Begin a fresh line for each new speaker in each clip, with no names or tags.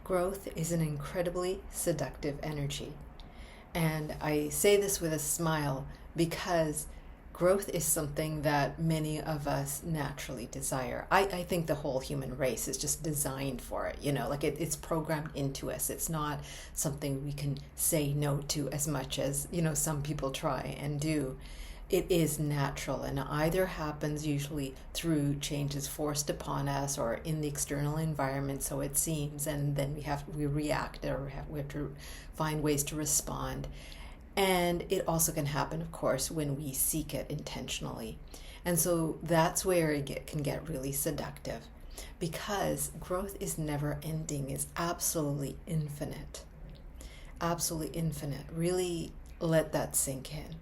Growth is an incredibly seductive energy. And I say this with a smile because growth is something that many of us naturally desire. I think the whole human race is just designed for it, like it's programmed into us. It's not something we can say no to as much as, some people try and do. It is natural and either happens usually through changes forced upon us or in the external environment, so it seems, and then we react, or we have to find ways to respond. And it also can happen, of course, when we seek it intentionally. And so that's where can get really seductive, because growth is never ending. It's absolutely infinite. Absolutely infinite. Really let that sink in.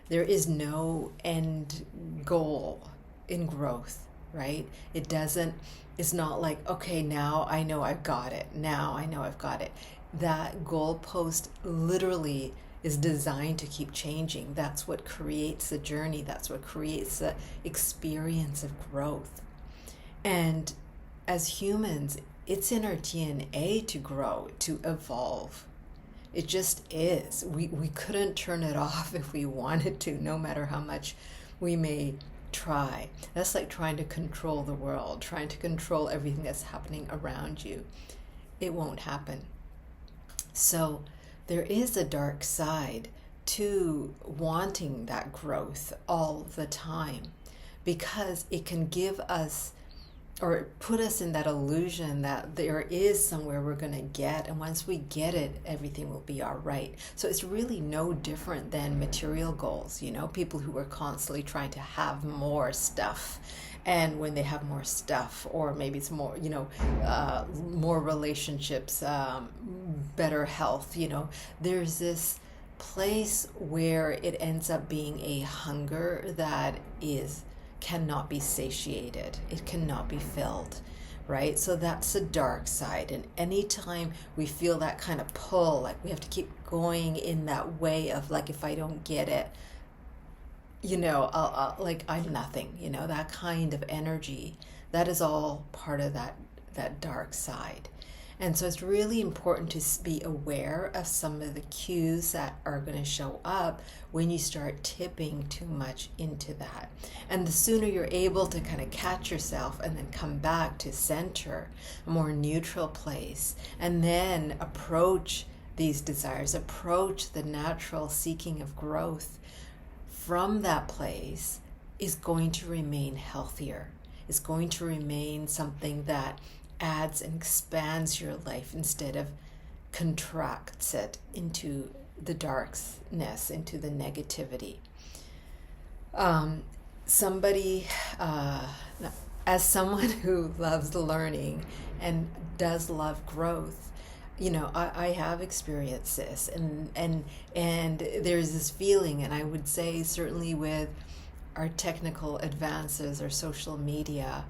There is no end goal in growth, right? It's not like, okay, now I know I've got it. Now I know I've got it. That goalpost literally is designed to keep changing. That's what creates the journey. That's what creates the experience of growth. And as humans, it's in our DNA to grow, to evolve. It just is. We couldn't turn it off if we wanted to, no matter how much we may try. That's like trying to control the world, trying to control everything that's happening around you. It won't happen. So there is a dark side to wanting that growth all the time, because it can give us or put us in that illusion that there is somewhere we're going to get, and once we get it, everything will be all right. So it's really no different than material goals, people who are constantly trying to have more stuff. And when they have more stuff, or maybe it's more, more relationships, better health, there's this place where it ends up being a hunger that cannot be satiated. It cannot be filled, right? So that's the dark side. And anytime we feel that kind of pull, like we have to keep going in that way of like, if I don't get it, like I'm nothing, that kind of energy, that is all part of that dark side. And so it's really important to be aware of some of the cues that are going to show up when you start tipping too much into that. And the sooner you're able to kind of catch yourself and then come back to center, a more neutral place, and then approach these desires, approach the natural seeking of growth from that place, is going to remain healthier. It's going to remain something that adds and expands your life instead of contracts it into the darkness, into the negativity. As someone who loves learning and does love growth, I have experienced this, and there's this feeling, and I would say certainly with our technical advances, our social media,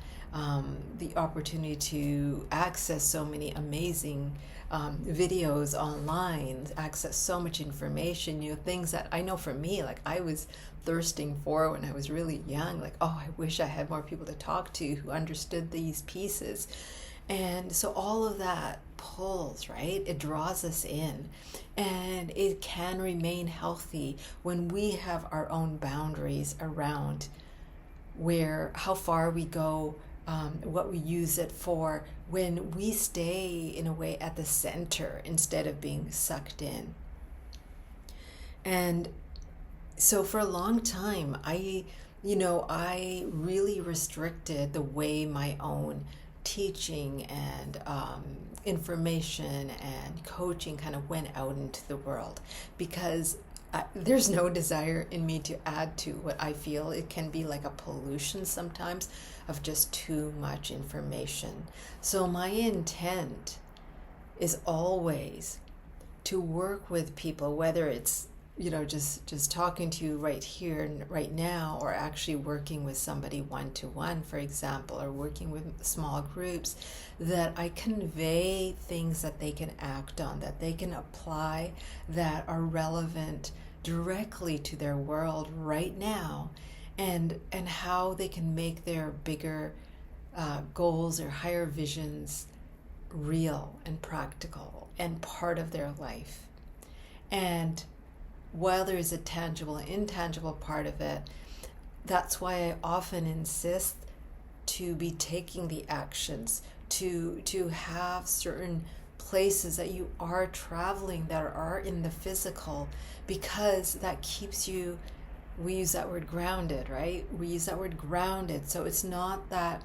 the opportunity to access so many amazing videos online, access so much information, things that I know for me, like I was thirsting for when I was really young, like, oh, I wish I had more people to talk to who understood these pieces. And so all of that pulls, right? It draws us in, and it can remain healthy when we have our own boundaries around how far we go, what we use it for, when we stay in a way at the center instead of being sucked in. And so for a long time, I really restricted the way my own teaching and information and coaching kind of went out into the world, because there's no desire in me to add to what I feel it can be like a pollution sometimes of just too much information. So my intent is always to work with people, whether it's just talking to you right here and right now, or actually working with somebody one-to-one, for example, or working with small groups, that I convey things that they can act on, that they can apply, that are relevant directly to their world right now, and how they can make their bigger goals or higher visions real and practical and part of their life. And while there is a tangible and intangible part of it, that's why I often insist to be taking the actions, to have certain places that you are traveling that are in the physical, because that keeps you, we use that word grounded, right? We use that word grounded. So it's not that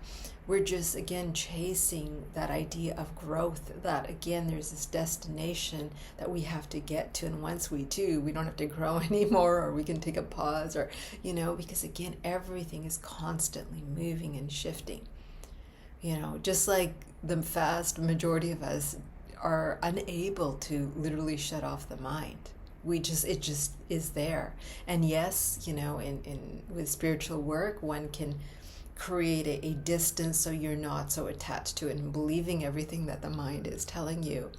we're just, again, chasing that idea of growth, that, again, there's this destination that we have to get to. And once we do, we don't have to grow anymore, or we can take a pause, or, because, again, everything is constantly moving and shifting. Just like the vast majority of us are unable to literally shut off the mind. It just is there. And yes, in with spiritual work, one can create a distance so you're not so attached to it and believing everything that the mind is telling you.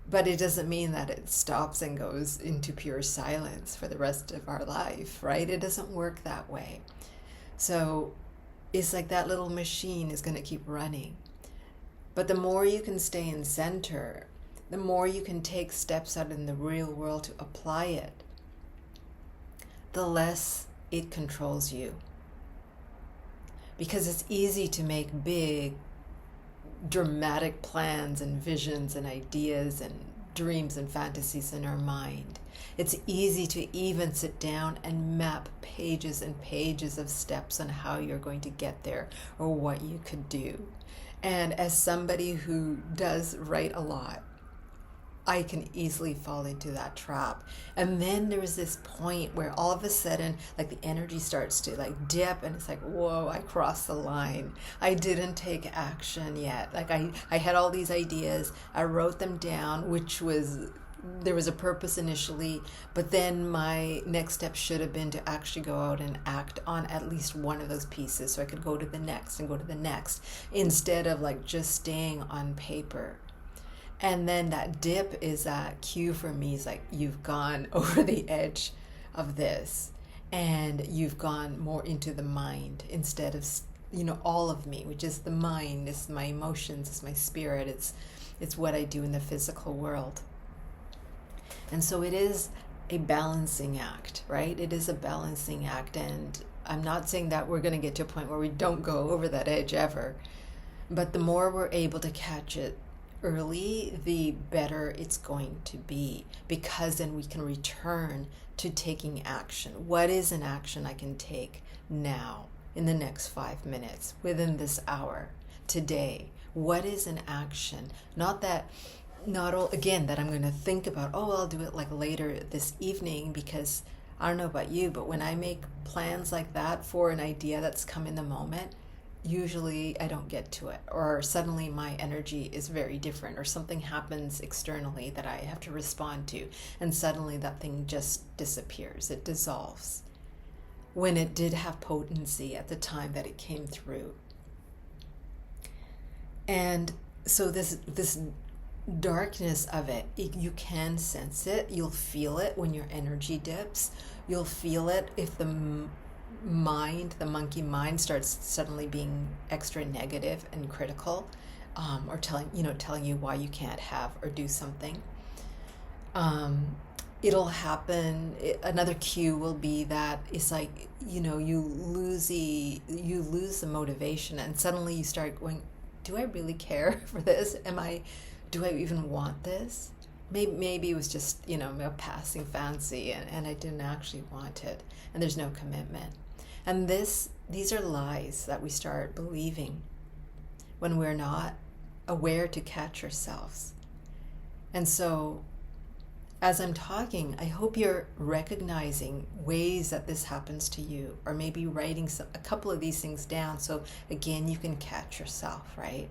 But it doesn't mean that it stops and goes into pure silence for the rest of our life, right? It doesn't work that way. So it's like that little machine is going to keep running. But the more you can stay in center, the more you can take steps out in the real world to apply it, the less it controls you. Because it's easy to make big, dramatic plans and visions and ideas and dreams and fantasies in our mind. It's easy to even sit down and map pages and pages of steps on how you're going to get there or what you could do. And as somebody who does write a lot, I can easily fall into that trap. And then there's this point where all of a sudden, like, the energy starts to like dip, and it's like, whoa, I crossed the line. I didn't take action yet. Like, I had all these ideas. I wrote them down, there was a purpose initially, but then my next step should have been to actually go out and act on at least one of those pieces so I could go to the next and go to the next, instead of like just staying on paper. And then that dip is that cue for me. It's like, you've gone over the edge of this, and you've gone more into the mind instead of, all of me, which is the mind. It's my emotions, it's my spirit, it's what I do in the physical world. And so it is a balancing act, right? It is a balancing act. And I'm not saying that we're going to get to a point where we don't go over that edge ever. But the more we're able to catch it early, the better it's going to be, because then we can return to taking action. What is an action I can take now, in the next 5 minutes, within this hour, today? What is an action? Again, that I'm going to think about, I'll do it like later this evening, because I don't know about you, but when I make plans like that for an idea that's come in the moment, usually I don't get to it, or suddenly my energy is very different, or something happens externally that I have to respond to, and suddenly that thing just disappears. It dissolves when it did have potency at the time that it came through. And so this darkness of it, you can sense it. You'll feel it when your energy dips. You'll feel it if the monkey mind starts suddenly being extra negative and critical, or telling you why you can't have or do something. It'll happen. Another cue will be that it's like, you lose the motivation, and suddenly you start going, do I really care for this? Do I even want this? Maybe it was just, a passing fancy, and I didn't actually want it, and there's no commitment. And these are lies that we start believing when we're not aware to catch ourselves. And so, as I'm talking, I hope you're recognizing ways that this happens to you, or maybe writing a couple of these things down, so again, you can catch yourself, right?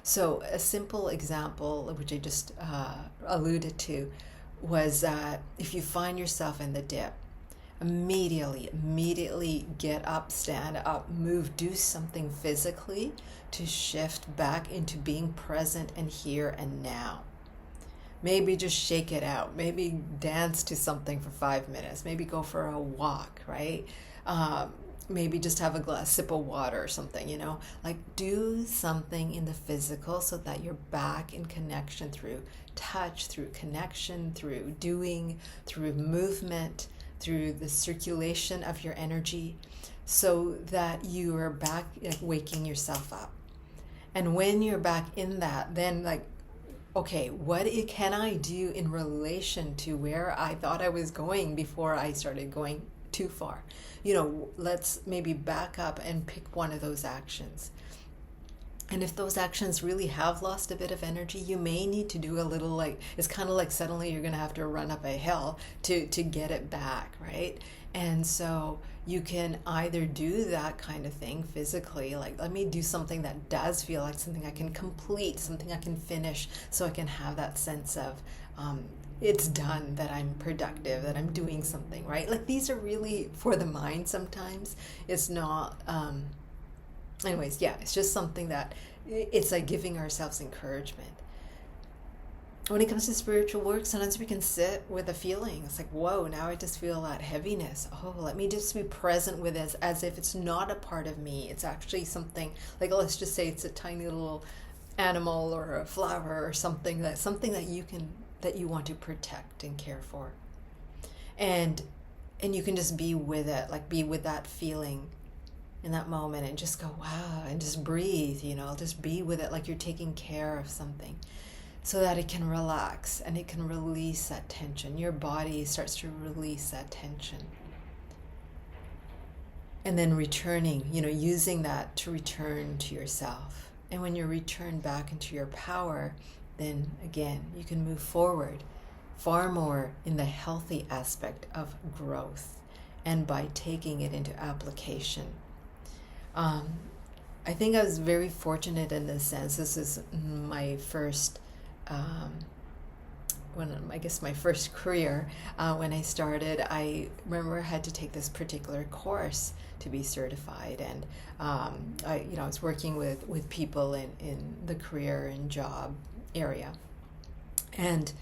So a simple example, which I just alluded to, was that if you find yourself in the dip, immediately get up, stand up, move, do something physically to shift back into being present and here and now. Maybe just shake it out. Maybe dance to something for 5 minutes. Maybe go for a walk, right? maybe just have a glass sip of water or something, like do something in the physical so that you're back in connection through touch, through connection, through doing, through movement, through the circulation of your energy, so that you are back, like, waking yourself up. And when you're back in that, then like, okay, what can I do in relation to where I thought I was going before I started going too far? Let's maybe back up and pick one of those actions. And if those actions really have lost a bit of energy, you may need to do a little, like, it's kind of like suddenly you're going to have to run up a hill to get it back, right? And so you can either do that kind of thing physically, like, let me do something that does feel like something I can complete, something I can finish, so I can have that sense of it's done, that I'm productive, that I'm doing something, right? Like, these are really for the mind sometimes. It's not, anyways, yeah, it's just something that it's like giving ourselves encouragement. When it comes to spiritual work, sometimes we can sit with a feeling. It's like, whoa, now I just feel that heaviness. Oh, let me just be present with it as if it's not a part of me. It's actually something, like, let's just say it's a tiny little animal or a flower or something that you want to protect and care for. And you can just be with it, like be with that feeling in that moment and just go, wow, and just breathe, just be with it like you're taking care of something, so that it can relax and it can release that tension. Your body starts to release that tension. And then returning, using that to return to yourself. And when you return back into your power, then again, you can move forward far more in the healthy aspect of growth, and by taking it into application. I think I was very fortunate in this sense. This is my first, my first career. When I started, I remember I had to take this particular course to be certified, and I was working with people in the career and job area. And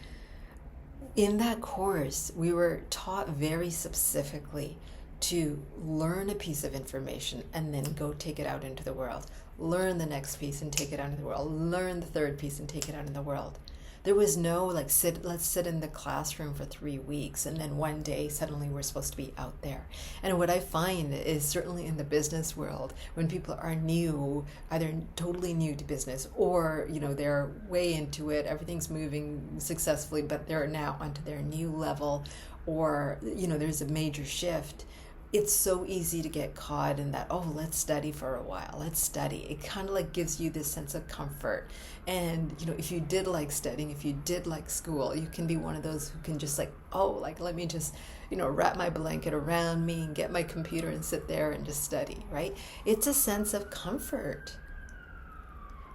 in that course, we were taught very specifically to learn a piece of information and then go take it out into the world. Learn the next piece and take it out into the world. Learn the third piece and take it out in the world. There was no like, let's sit in the classroom for 3 weeks and then one day suddenly we're supposed to be out there. And what I find is, certainly in the business world, when people are new, either totally new to business or, they're way into it, everything's moving successfully, but they're now onto their new level, or, there's a major shift. It's so easy to get caught in that, oh, let's study for a while. Let's study. It kind of like gives you this sense of comfort. And, if you did like studying, if you did like school, you can be one of those who can just like, oh, like, let me just, wrap my blanket around me and get my computer and sit there and just study, right? It's a sense of comfort.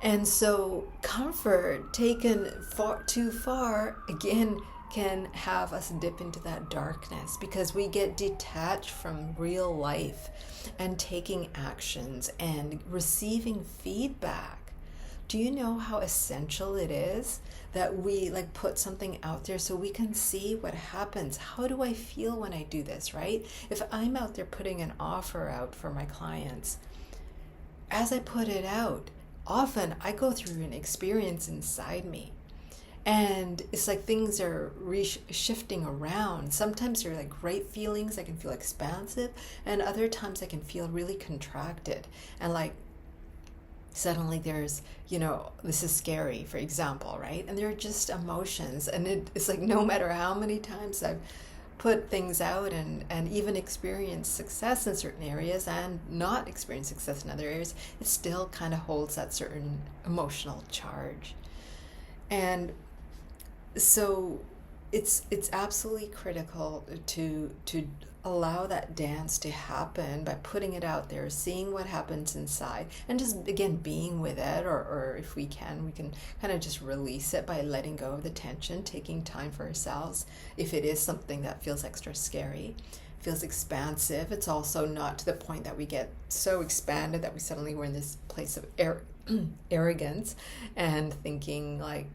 And so comfort taken too far, again, can have us dip into that darkness, because we get detached from real life and taking actions and receiving feedback. Do you know how essential it is that we like put something out there so we can see what happens? How do I feel when I do this, right? If I'm out there putting an offer out for my clients, as I put it out, often I go through an experience inside me. And it's like things are shifting around. Sometimes they're like great feelings. I can feel expansive. And other times I can feel really contracted. And like suddenly there's, this is scary, for example, right? And they're just emotions. And it's like no matter how many times I've put things out and even experienced success in certain areas and not experienced success in other areas, it still kind of holds that certain emotional charge. And so it's absolutely critical to allow that dance to happen by putting it out there, seeing what happens inside, and just again being with it, or if we can kind of just release it by letting go of the tension, taking time for ourselves. If it is something that feels extra scary, feels expansive, it's also not to the point that we get so expanded that we suddenly we're in this place of arrogance and thinking like,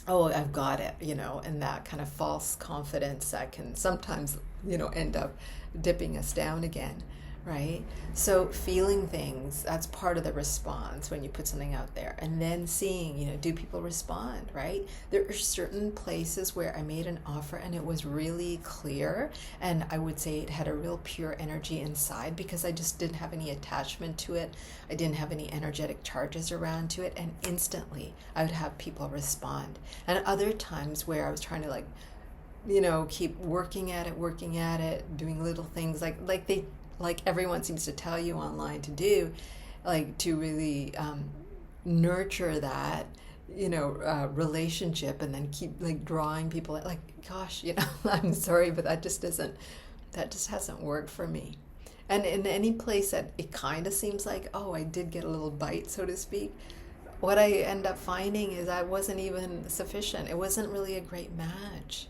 oh, I've got it, and that kind of false confidence that can sometimes, end up dipping us down again. right? So feeling things, that's part of the response when you put something out there. And then seeing, do people respond, right? There are certain places where I made an offer and it was really clear, and I would say it had a real pure energy inside because I just didn't have any attachment to it. I didn't have any energetic charges around to it, and instantly I would have people respond. And other times where I was trying to keep working at it, doing little things like everyone seems to tell you online to do, like to really nurture that, relationship, and then keep drawing people gosh, I'm sorry, but that just hasn't worked for me. And in any place that it kind of seems like, oh, I did get a little bite, so to speak, what I end up finding is I wasn't even sufficient. It wasn't really a great match.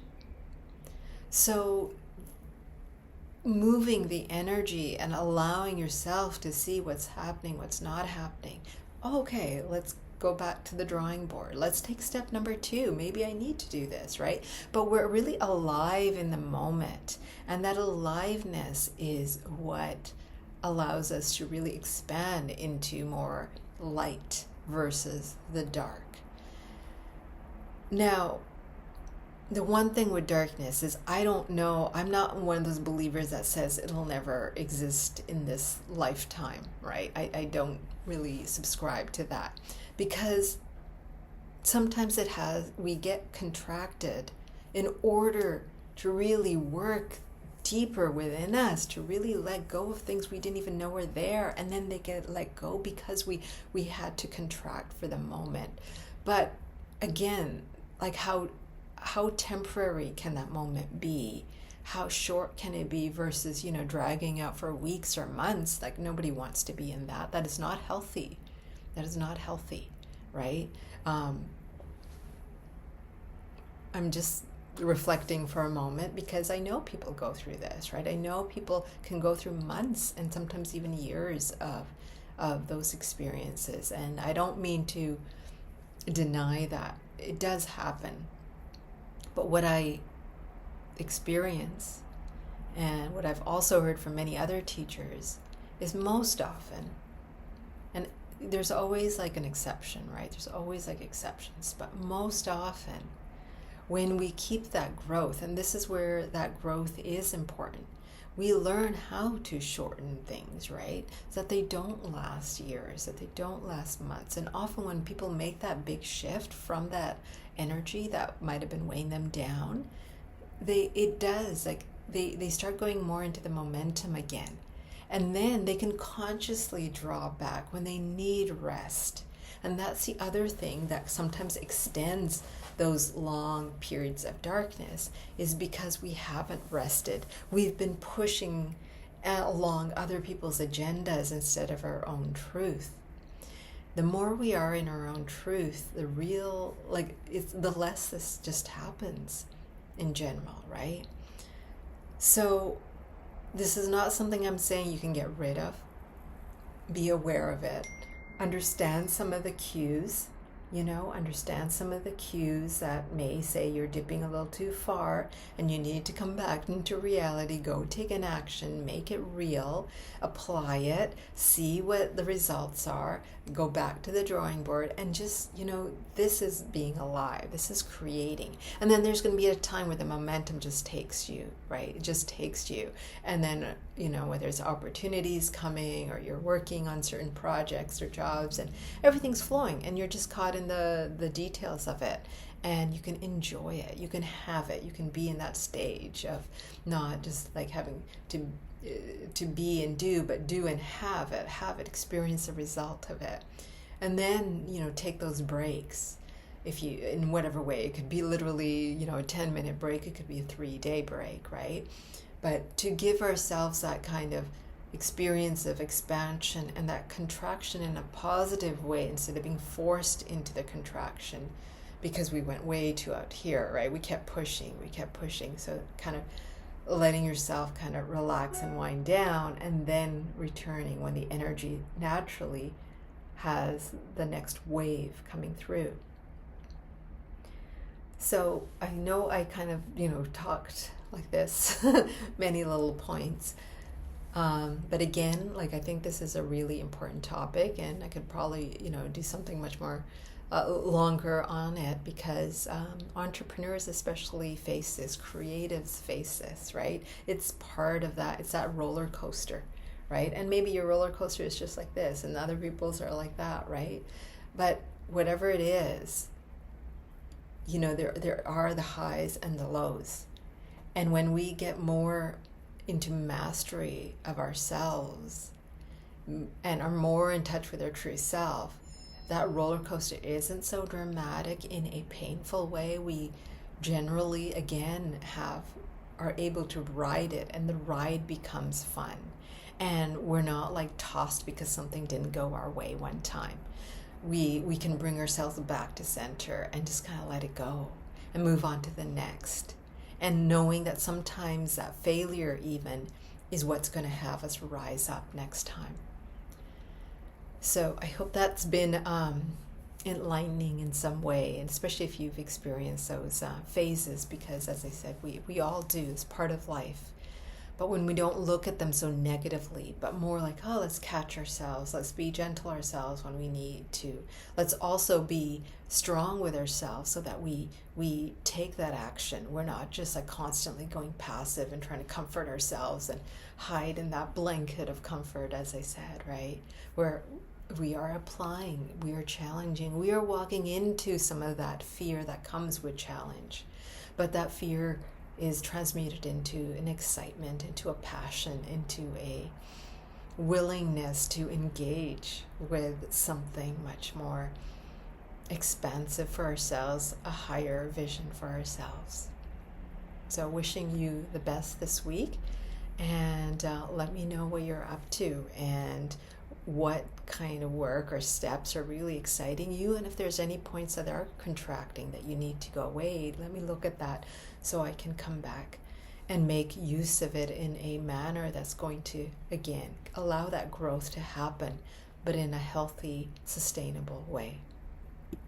So moving the energy and allowing yourself to see what's happening, what's not happening. Okay, let's go back to the drawing board. Let's take step number 2. Maybe I need to do this, right? But we're really alive in the moment. And that aliveness is what allows us to really expand into more light versus the dark. Now, the one thing with darkness is I don't know, I'm not one of those believers that says it'll never exist in this lifetime, right? I don't really subscribe to that because sometimes we get contracted in order to really work deeper within us, to really let go of things we didn't even know were there, and then they get let go because we had to contract for the moment. But again, how temporary can that moment be? How short can it be versus, dragging out for weeks or months? Like, nobody wants to be in that. That is not healthy. That is not healthy, right? I'm just reflecting for a moment because I know people go through this, right? I know people can go through months and sometimes even years of those experiences. And I don't mean to deny that. It does happen. But what I experience, and what I've also heard from many other teachers, is most often, and there's always an exception, right? There's always exceptions, but most often when we keep that growth, and this is where that growth is important, we learn how to shorten things, right? So that they don't last years, that they don't last months. And often when people make that big shift from that energy that might have been weighing them down, they start going more into the momentum again. And then they can consciously draw back when they need rest. And that's the other thing that sometimes extends those long periods of darkness, is because we haven't rested. We've been pushing along other people's agendas instead of our own truth. The more we are in our own truth, the less this just happens in general, right? So this is not something I'm saying you can get rid of. Be aware of it. Understand some of the cues, understand some of the cues that may say you're dipping a little too far and you need to come back into reality. Go take an action, make it real, apply it, see what the results are, go back to the drawing board, and just, this is being alive, this is creating. And then there's going to be a time where the momentum just takes you, right? It just takes you. And then, whether it's opportunities coming or you're working on certain projects or jobs and everything's flowing and you're just caught in the details of it, and you can enjoy it, you can have it, you can be in that stage of not just having to be and do, but do and have it, experience the result of it. And then, take those breaks. If you, in whatever way, it could be literally, a 10-minute break, it could be a 3-day break, right? But to give ourselves that kind of experience of expansion and that contraction in a positive way, instead of being forced into the contraction because we went way too out here, right? We kept pushing. So kind of letting yourself kind of relax and wind down, and then returning when the energy naturally has the next wave coming through. So I know I kind of, talked like this, many little points, But again, like, I think this is a really important topic, and I could probably, do something much more longer on it, because entrepreneurs especially face this, creatives face this, right? It's part of that. It's that roller coaster, right? And maybe your roller coaster is just like this, and other people's are like that, right? But whatever it is, there are the highs and the lows. And when we get more into mastery of ourselves and are more in touch with our true self, that roller coaster isn't so dramatic in a painful way. We generally, again, are able to ride it, and the ride becomes fun. And we're not like tossed because something didn't go our way one time. We can bring ourselves back to center and just kind of let it go and move on to the next. And knowing that sometimes that failure even is what's going to have us rise up next time. So I hope that's been enlightening in some way, and especially if you've experienced those phases, because as I said, we all do. It's part of life. But when we don't look at them so negatively, but more like, oh, let's catch ourselves, let's be gentle ourselves when we need to. Let's also be strong with ourselves so that we take that action. We're not just like constantly going passive and trying to comfort ourselves and hide in that blanket of comfort, as I said, right? Where we are applying, we are challenging, we are walking into some of that fear that comes with challenge. But that fear is transmuted into an excitement, into a passion, into a willingness to engage with something much more expansive for ourselves, a higher vision for ourselves. So wishing you the best this week, and let me know what you're up to and what kind of work or steps are really exciting you, and if there's any points that are contracting that you need to go, wait, let me look at that so I can come back and make use of it in a manner that's going to, again, allow that growth to happen, but in a healthy, sustainable way.